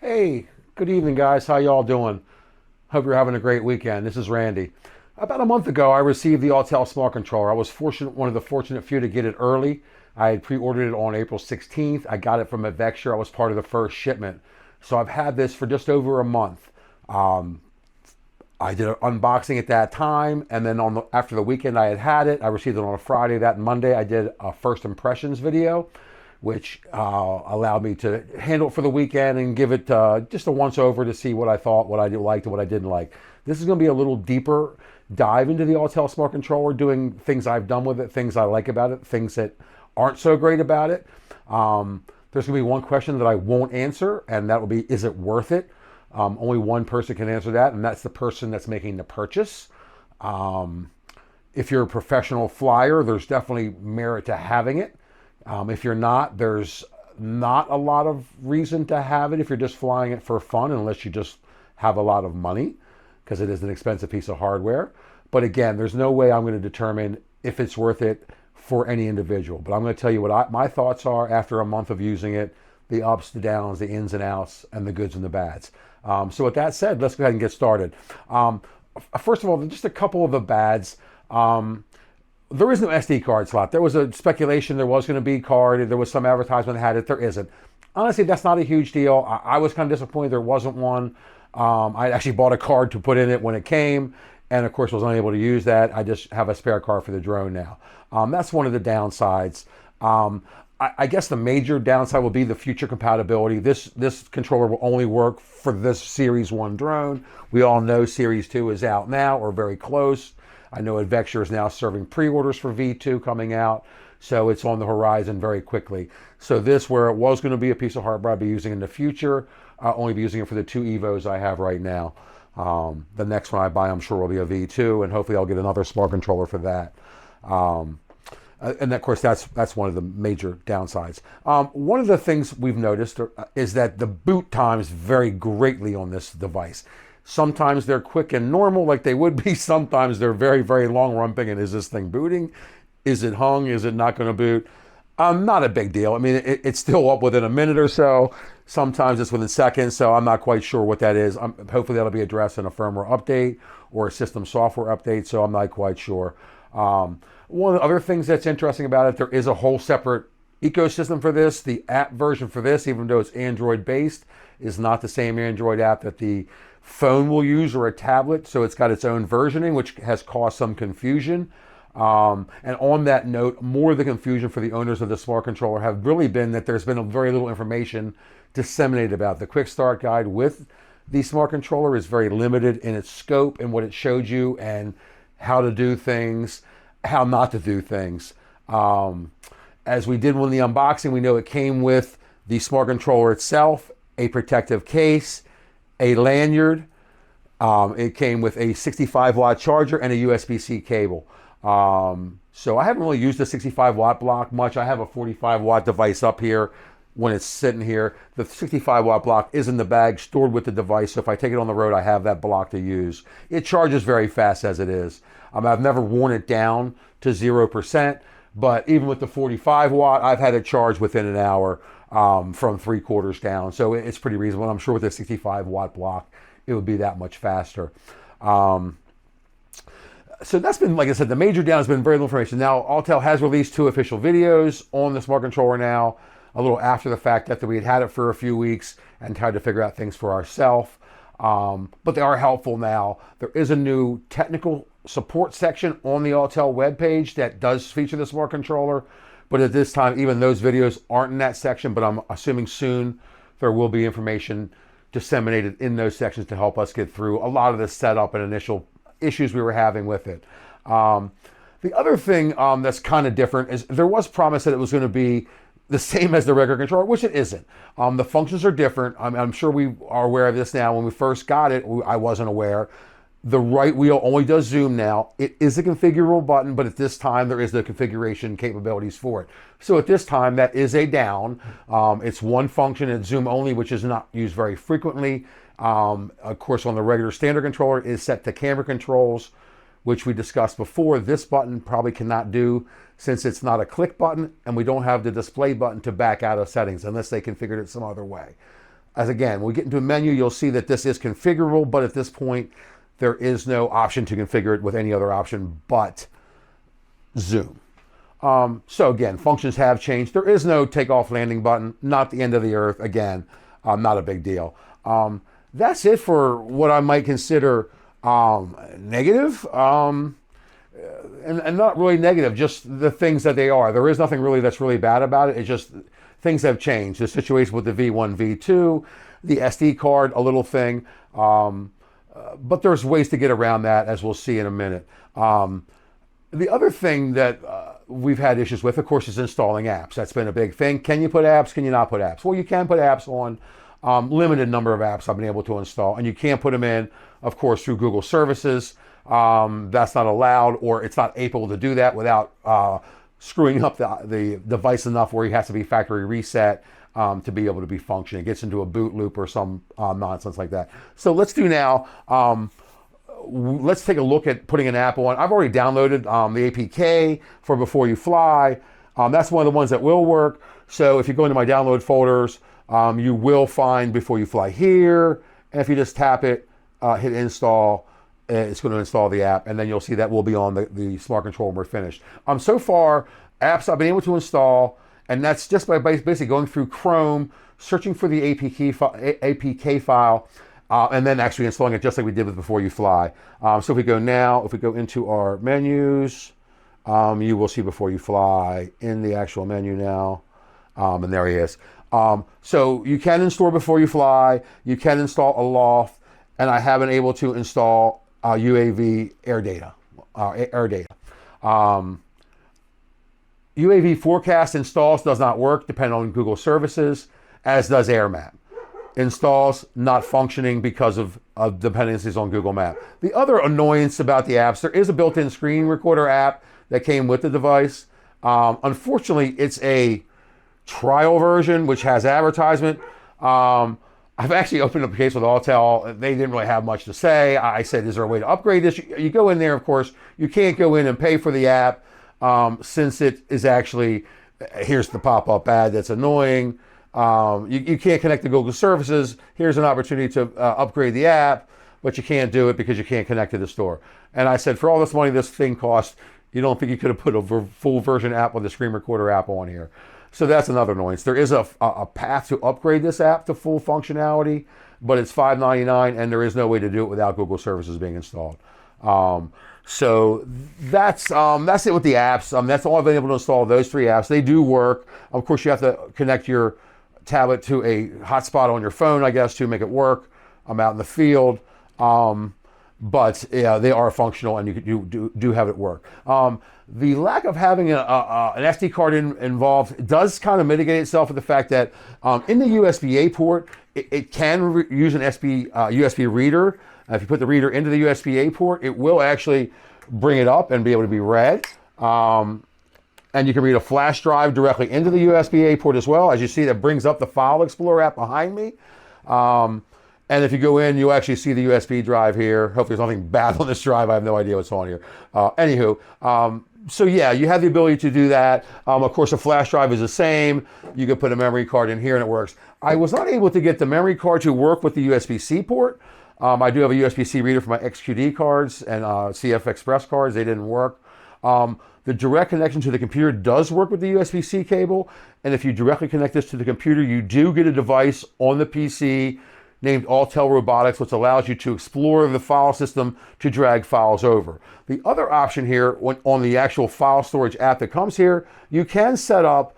Hey, good evening, guys. How y'all doing? Hope you're having a great weekend. This is Randy. About a month ago, I received the Autel Smart Controller. I was one of the fortunate few to get it early. I had pre-ordered it on April 16th. I got it from Advexture. I was part of the first shipment. So I've had this for just over a month. Um, I did an unboxing at that time, and then after the weekend I had it. I received it on a Friday. That Monday I did a first impressions video, which allowed me to handle it for the weekend and give it just a once over to see what I thought, what I liked, and what I didn't like. This is going to be a little deeper dive into the Autel Smart Controller, doing things I've done with it, things I like about it, things that aren't so great about it. There's going to be one question that I won't answer, and that will be, is it worth it? Only one person can answer that, and that's the person that's making the purchase. If you're a professional flyer, there's definitely merit to having it. If you're not, there's not a lot of reason to have it if you're just flying it for fun, unless you just have a lot of money, because it is an expensive piece of hardware. But again, there's no way I'm going to determine if it's worth it for any individual. But I'm going to tell you what my thoughts are after a month of using it, the ups, the downs, the ins and outs, and the goods and the bads. So with that said, let's go ahead and get started. First of all, just a couple of the bads. There is no SD card slot. There was a speculation there was going to be card. There was some advertisement that had it. There isn't. Honestly, that's not a huge deal. I was kind of disappointed there wasn't one. I actually bought a card to put in it when it came, and of course was unable to use that. I just have a spare card for the drone now. That's one of the downsides. I guess the major downside will be the future compatibility. This controller will only work for this Series 1 drone. We all know Series 2 is out now, or very close. I know Advexture is now serving pre-orders for V2 coming out, so it's on the horizon very quickly. So this, where it was going to be a piece of hardware I'll be using in the future, I'll only be using it for the two Evos I have right now. The next one I buy, I'm sure, will be a V2, and hopefully I'll get another smart controller for that. And of course, that's one of the major downsides. One of the things we've noticed is that the boot times vary greatly on this device. Sometimes they're quick and normal like they would be. Sometimes they're very, very long rumping. And is this thing booting? Is it hung? Is it not going to boot? Not a big deal. I mean, it's still up within a minute or so. Sometimes it's within seconds, so I'm not quite sure what that is. Hopefully that'll be addressed in a firmware update or a system software update, so I'm not quite sure. One of the other things that's interesting about it, there is a whole separate ecosystem for this. The app version for this, even though it's Android based, is not the same Android app that the phone will use or a tablet, so it's got its own versioning, which has caused some confusion. And on that note, more of the confusion for the owners of the smart controller have really been that there's been very little information disseminated about. The quick start guide with the smart controller is very limited in its scope and what it showed you and how to do things, how not to do things. As we did with the unboxing, we know it came with the smart controller itself, a protective case, a lanyard. It came with a 65-watt charger and a USB-C cable. So I haven't really used the 65-watt block much. I have a 45-watt device up here when it's sitting here. The 65-watt block is in the bag, stored with the device, so if I take it on the road, I have that block to use. It charges very fast as it is. I've never worn it down to 0%, but even with the 45-watt, I've had it charged within an hour from 3/4 down, so it's pretty reasonable. I'm sure with the 65-watt block, it would be that much faster. So that's been, like I said, the major down has been very little information. Now, Autel has released 2 official videos on the smart controller now, a little after the fact that we had it for a few weeks and tried to figure out things for ourselves. But they are helpful now. There is a new technical support section on the Autel webpage that does feature the smart controller. But at this time, even those videos aren't in that section, but I'm assuming soon there will be information disseminated in those sections to help us get through a lot of the setup and initial issues we were having with it. The other thing that's kind of different is there was promise that it was going to be the same as the regular controller, which it isn't. The functions are different. I'm sure we are aware of this now. When we first got it, I wasn't aware. The right wheel only does zoom now. It is a configurable button, but at this time there is the configuration capabilities for it. So at this time, that is a down. It's one function, it's zoom only, which is not used very frequently. Of course, on the regular standard controller, it is set to camera controls, which we discussed before. This button probably cannot do since it's not a click button, and we don't have the display button to back out of settings unless they configured it some other way. as again, when we get into a menu, you'll see that this is configurable, but at this point, there is no option to configure it with any other option but zoom. So again, functions have changed. There is no takeoff landing button, not the end of the earth. Again, not a big deal. That's it for what I might consider negative, and not really negative, just the things that they are. There is nothing really that's really bad about it. It's just things have changed. The situation with the V1, V2, the SD card, a little thing. But there's ways to get around that, as we'll see in a minute. The other thing that we've had issues with, of course, is installing apps. That's been a big thing. Can you put apps? Can you not put apps? Well, you can put apps on. Limited number of apps I've been able to install, and you can't put them in, of course, through Google services. That's not allowed, or it's not able to do that without screwing up the device enough where it has to be factory reset to be able to be functioning. It gets into a boot loop or some nonsense like that. So let's do now. Let's take a look at putting an app on. I've already downloaded the APK for Before You Fly. That's one of the ones that will work. So if you go into my download folders, you will find Before You Fly here. And if you just tap it, hit install, it's going to install the app. And then you'll see that will be on the smart control when we're finished. So far, apps I've been able to install, and that's just by basically going through Chrome, searching for the APK file, and then actually installing it just like we did with Before You Fly. So if we go now, if we go into our menus, you will see Before You Fly in the actual menu now. And there he is. So you can install Before You Fly, you can install Aloft, and I have been able to install UAV air data. UAV forecast installs does not work depending on Google services, as does AirMap. Installs not functioning because of dependencies on Google Map. The other annoyance about the apps, there is a built-in screen recorder app that came with the device. Unfortunately, it's a trial version which has advertisement. I've actually opened up a case with Autel. They didn't really have much to say. I said, is there a way to upgrade this? You go in there, of course, you can't go in and pay for the app since it is actually, here's the pop-up ad that's annoying. You can't connect to Google services. Here's an opportunity to upgrade the app, but you can't do it because you can't connect to the store. And I said, for all this money this thing costs, you don't think you could have put a full version app with the screen recorder app on here? So that's another annoyance. There is a path to upgrade this app to full functionality, but it's $5.99, and there is no way to do it without Google services being installed. So that's it with the apps. That's all I've been able to install, those three apps. They do work. Of course, you have to connect your tablet to a hotspot on your phone, I guess, to make it work. I'm out in the field. But yeah, they are functional, and you do have it work. The lack of having an SD card involved does kind of mitigate itself with the fact that in the USB-A port, it can use an USB reader. If you put the reader into the USB-A port, it will actually bring it up and be able to be read. And you can read a flash drive directly into the USB-A port as well. As you see, that brings up the File Explorer app behind me. And if you go in, you'll actually see the USB drive here. Hopefully there's nothing bad on this drive. I have no idea what's on here. So yeah, you have the ability to do that. Of course, a flash drive is the same. You can put a memory card in here and it works. I was not able to get the memory card to work with the USB-C port. I do have a USB-C reader for my XQD cards and CF Express cards. They didn't work. The direct connection to the computer does work with the USB-C cable. And if you directly connect this to the computer, you do get a device on the PC named Autel Robotics, which allows you to explore the file system to drag files over. The other option here, on the actual file storage app that comes here, you can set up,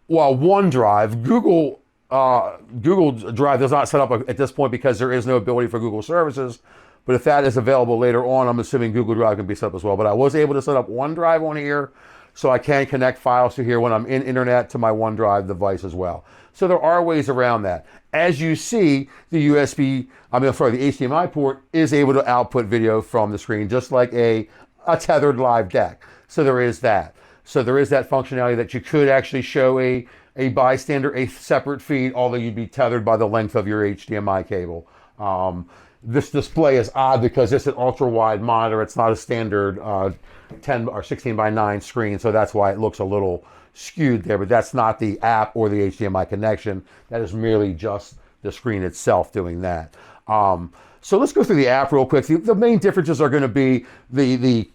well, OneDrive. Google Drive does not set up at this point because there is no ability for Google services. But if that is available later on, I'm assuming Google Drive can be set up as well. But I was able to set up OneDrive on here, so I can connect files to here when I'm in internet to my OneDrive device as well. So there are ways around that. As you see, the HDMI port is able to output video from the screen, just like a tethered live deck. So there is that. So there is that functionality that you could actually show a bystander a separate feed, although you'd be tethered by the length of your HDMI cable. This display is odd because it's an ultra-wide monitor. It's not a standard 10 or 16 by 9 screen, so that's why it looks a little skewed there, but that's not the app or the HDMI connection. That is merely just the screen itself doing that. So let's go through the app real quick. The main differences are going to be the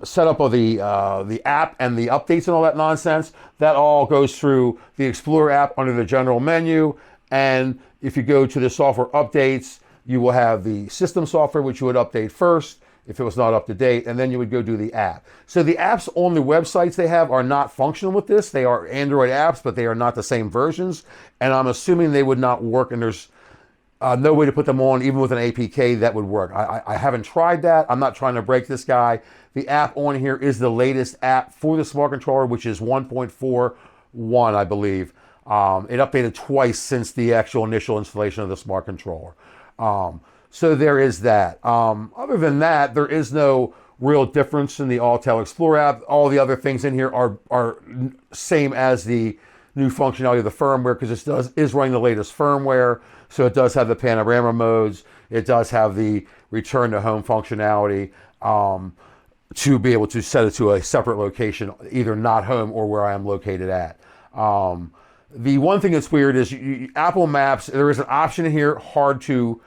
setup of the app and the updates and all that nonsense. That all goes through the Explorer app under the general menu. And if you go to the software updates, you will have the system software, which you would update first if it was not up to date, and then you would go do the app. So the apps on the websites they have are not functional with this. They are Android apps, but they are not the same versions. And I'm assuming they would not work, and there's no way to put them on, even with an APK, that would work. I haven't tried that. I'm not trying to break this guy. The app on here is the latest app for the smart controller, which is 1.41, I believe. It updated twice since the actual initial installation of the smart controller. So there is that. Other than that, there is no real difference in the Autel Explorer app. All the other things in here are same as the new functionality of the firmware, because it is running the latest firmware. So it does have the panorama modes. It does have the return to home functionality to be able to set it to a separate location, either not home or where I am located at. The one thing that's weird is Apple Maps, there is an option in here, it's hard to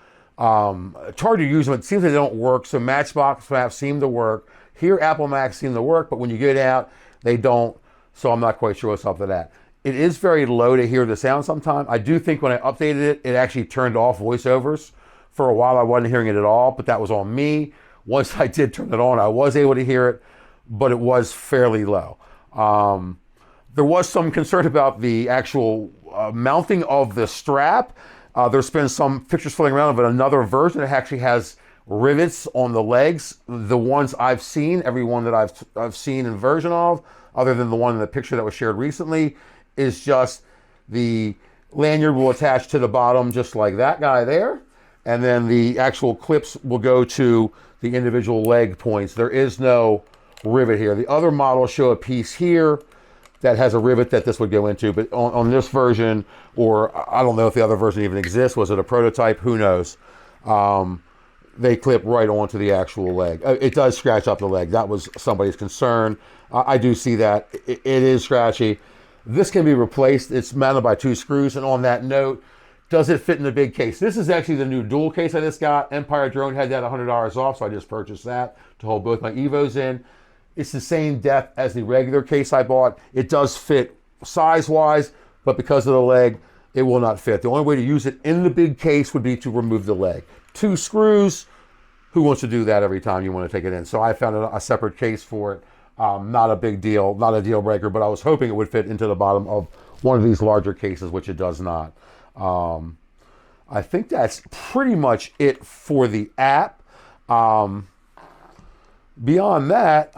use them. It seems like they don't work. So Matchbox Maps seem to work. Here, Apple Maps seem to work, but when you get out, they don't. So I'm not quite sure what's up with that. It is very low to hear the sound sometimes. I do think when I updated it, it actually turned off voiceovers. For a while, I wasn't hearing it at all, but that was on me. Once I did turn it on, I was able to hear it, but it was fairly low. There was some concern about the actual mounting of the strap. There's been some pictures floating around of another version that actually has rivets on the legs. The ones I've seen, every one that I've seen in version of, other than the one in the picture that was shared recently, is just the lanyard will attach to the bottom just like that guy there. And then the actual clips will go to the individual leg points. There is no rivet here. The other models show a piece here that has a rivet that this would go into, but on this version, or I don't know if the other version even exists, was it a prototype? Who knows? They clip right onto the actual leg. It does scratch up the leg. That was somebody's concern. I do see that. It is scratchy. This can be replaced. It's mounted by 2 screws, and on that note, does it fit in the big case? This is actually the new dual case I just got. Empire Drone had that $100 off, so I just purchased that to hold both my Evos in. It's the same depth as the regular case I bought. It does fit size-wise, but because of the leg, it will not fit. The only way to use it in the big case would be to remove the leg. 2 screws, who wants to do that every time you want to take it in? So I found a separate case for it. Not a big deal, not a deal breaker, but I was hoping it would fit into the bottom of one of these larger cases, which it does not. I think that's pretty much it for the app. Beyond that,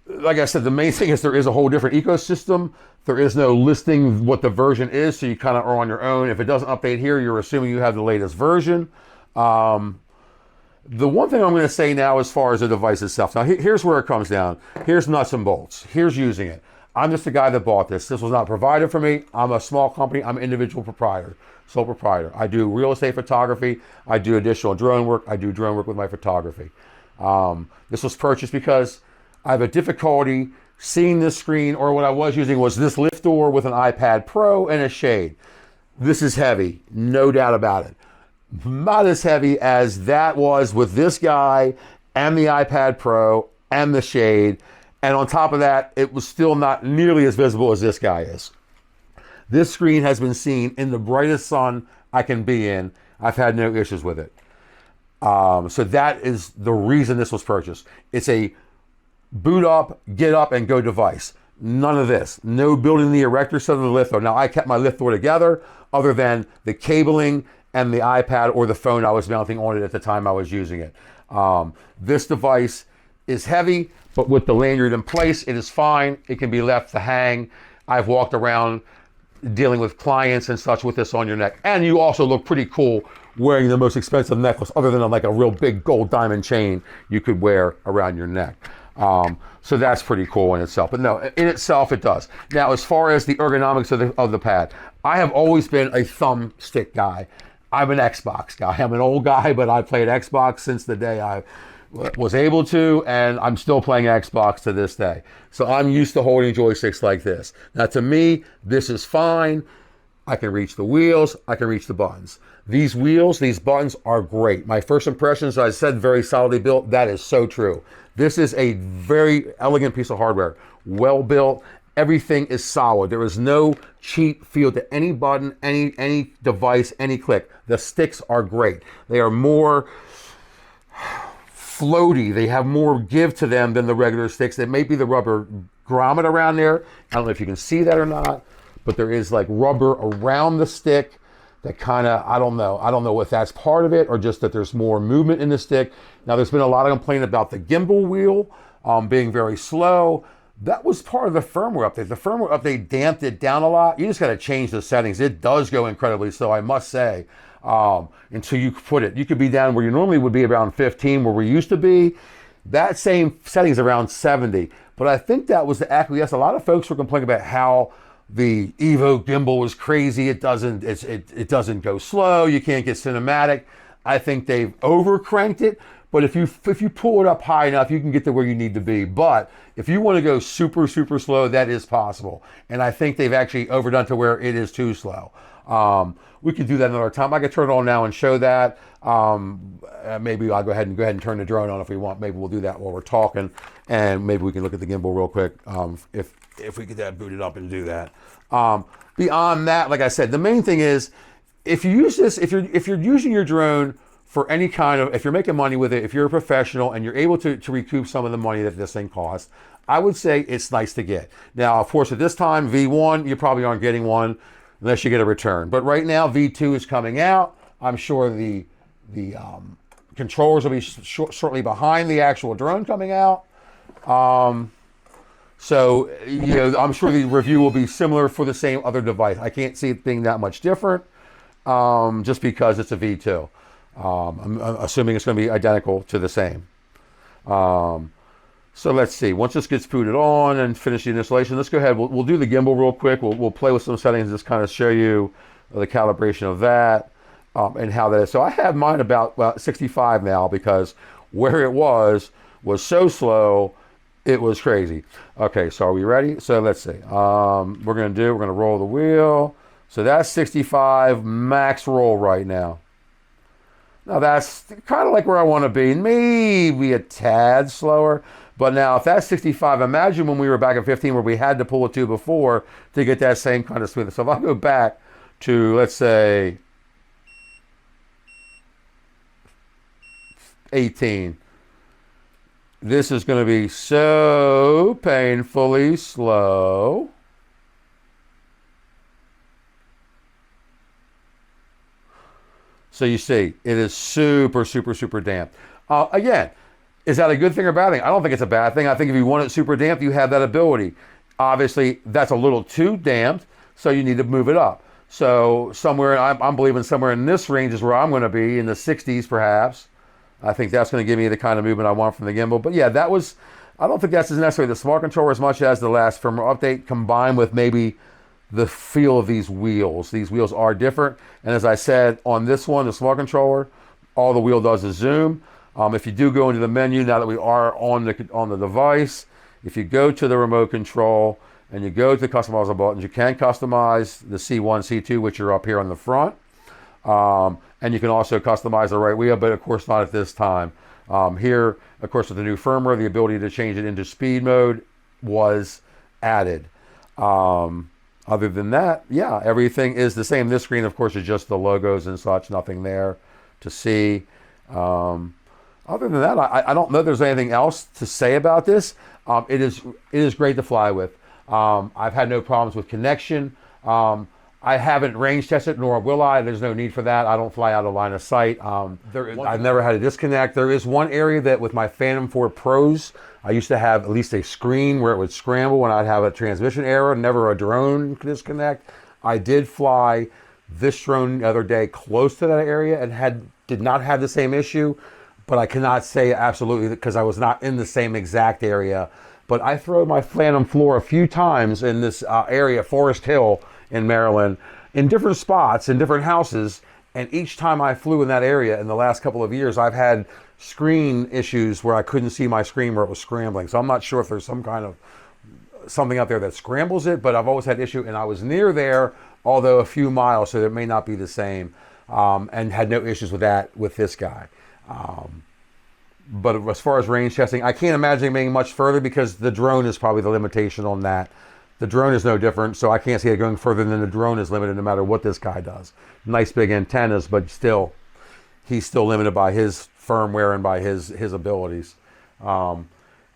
like I said, the main thing is there is a whole different ecosystem. There is no listing what the version is, so you kind of are on your own. If it doesn't update here, you're assuming you have the latest version. The one thing I'm going to say now as far as the device itself, now here's where it comes down. Here's nuts and bolts. Here's using it. I'm just the guy that bought this. This was not provided for me. I'm a small company. I'm an individual proprietor, sole proprietor. I do real estate photography. I do additional drone work. I do drone work with my photography. This was purchased because I have a difficulty seeing this screen, or what I was using was this lift door with an iPad Pro and a shade. This is heavy, no doubt about it. Not as heavy as that was with this guy and the iPad Pro and the shade. And on top of that, it was still not nearly as visible as this guy is. This screen has been seen in the brightest sun I can be in. I've had no issues with it. So that is the reason this was purchased. It's a boot up, get up, and go device. None of this. No building the erector set of the lift door. Now, I kept my lift door together other than the cabling and the iPad or the phone I was mounting on it at the time I was using it. This device is heavy, but with the lanyard in place, it is fine. It can be left to hang. I've walked around dealing with clients and such with this on your neck. And you also look pretty cool wearing the most expensive necklace other than like a real big gold diamond chain you could wear around your neck. So that's pretty cool in itself. But no, in itself, it does. Now, as far as the ergonomics of the pad, I have always been a thumbstick guy. I'm an Xbox guy. I'm an old guy, but I played Xbox since the day I was able to, and I'm still playing Xbox to this day. So I'm used to holding joysticks like this. Now, to me, this is fine. I can reach the wheels, I can reach the buttons. These wheels, these buttons are great. My first impressions, I said very solidly built. That is so true. This is a very elegant piece of hardware. Well built. Everything is solid. There is no cheap feel to any button, any device, any click. The sticks are great. They are more floaty. They have more give to them than the regular sticks. There may be the rubber grommet around there. I don't know if you can see that or not, but there is like rubber around the stick that kind of, I don't know if that's part of it or just that there's more movement in the stick. Now, there's been a lot of complaint about the gimbal wheel being very slow. That was part of the firmware update. The firmware update damped it down a lot. You just got to change the settings. It does go incredibly slow, I must say, until you put it. You could be down where you normally would be around 15, where we used to be. That same setting is around 70. But I think that was the acquiesce. A lot of folks were complaining about how the Evo gimbal was crazy. It doesn't go slow. You can't get cinematic. I think they've overcranked it. But if you pull it up high enough, you can get to where you need to be. But if you want to go super, super slow, that is possible. And I think they've actually overdone to where it is too slow. We could do that another time. I could turn it on now and show that. Maybe I'll go ahead and turn the drone on if we want. Maybe we'll do that while we're talking. And maybe we can look at the gimbal real quick if we get that booted up and do that. Beyond that, like I said, the main thing is if you use this, if you're using your drone for any kind of, if you're making money with it, if you're a professional and you're able to recoup some of the money that this thing costs, I would say it's nice to get. Now, of course, at this time, V1, you probably aren't getting one unless you get a return. But right now, V2 is coming out. I'm sure the controllers will be shortly behind the actual drone coming out. So, I'm sure the review will be similar for the same other device. I can't see it being that much different just because it's a V2. I'm assuming it's going to be identical to the same. So let's see. Once this gets booted on and finish the installation, let's go ahead. We'll do the gimbal real quick. We'll play with some settings and just kind of show you the calibration of that and how that is. So I have mine about 65 now because where it was so slow, it was crazy. Okay, so are we ready? So let's see. We're going to roll the wheel. So that's 65 max roll right now. Now that's kind of like where I want to be, maybe a tad slower. But now if that's 65, imagine when we were back at 15 where we had to pull a 2 before to get that same kind of smoothness. So if I go back to, let's say, 18, this is going to be so painfully slow. So you see, it is super, super, super damped. Again, is that a good thing or bad thing? I don't think it's a bad thing. I think if you want it super damped, you have that ability. Obviously, that's a little too damped, so you need to move it up. So somewhere, I'm believing somewhere in this range is where I'm going to be, in the 60s perhaps. I think that's going to give me the kind of movement I want from the gimbal. But yeah, I don't think that's necessarily the smart controller as much as the last firmware update combined with maybe the feel of these wheels. These wheels are different. And as I said, on this one, the smart controller, all the wheel does is zoom. If you do go into the menu, now that we are on the device, if you go to the remote control and you go to the customizable buttons, you can customize the C1, C2, which are up here on the front. And you can also customize the right wheel, but of course not at this time. Here, of course, with the new firmware, the ability to change it into speed mode was added. Other than that, yeah, everything is the same. This screen, of course, is just the logos and such, nothing there to see. Other than that, I don't know if there's anything else to say about this. It is great to fly with. I've had no problems with connection. I haven't range tested, nor will I. There's no need for that. I don't fly out of line of sight. I've never had a disconnect. There is one area that with my Phantom 4 Pros, I used to have at least a screen where it would scramble when I'd have a transmission error, never a drone disconnect. I did fly this drone the other day close to that area and did not have the same issue, but I cannot say absolutely because I was not in the same exact area. But I threw my Phantom floor a few times in this area, Forest Hill in Maryland, in different spots, in different houses, and each time I flew in that area in the last couple of years, I've had screen issues where I couldn't see my screen where it was scrambling. So I'm not sure if there's some kind of something out there that scrambles it, but I've always had issue, and I was near there although a few miles, so it may not be the same. And had no issues with that with this guy. But as far as range testing, I can't imagine it being much further because the drone is probably the limitation on that. The drone is no different, so I can't see it going further than the drone is limited no matter what this guy does. Nice big antennas, but still, he's still limited by his firmware and by his abilities.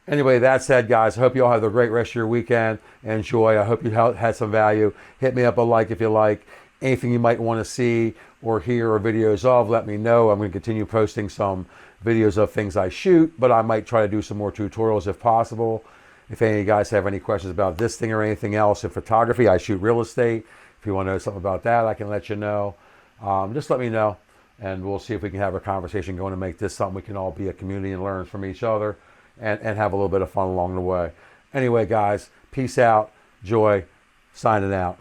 Anyway, that said, guys, I hope you all have a great rest of your weekend. Enjoy. I hope you had some value. Hit me up a like if you like. Anything you might want to see or hear or videos of, let me know. I'm going to continue posting some videos of things I shoot, but I might try to do some more tutorials if possible. If any of you guys have any questions about this thing or anything else in photography, I shoot real estate. If you want to know something about that, I can let you know. Just let me know, and we'll see if we can have a conversation going to make this something we can all be a community and learn from each other and have a little bit of fun along the way. Anyway, guys, peace out. Joy, signing out.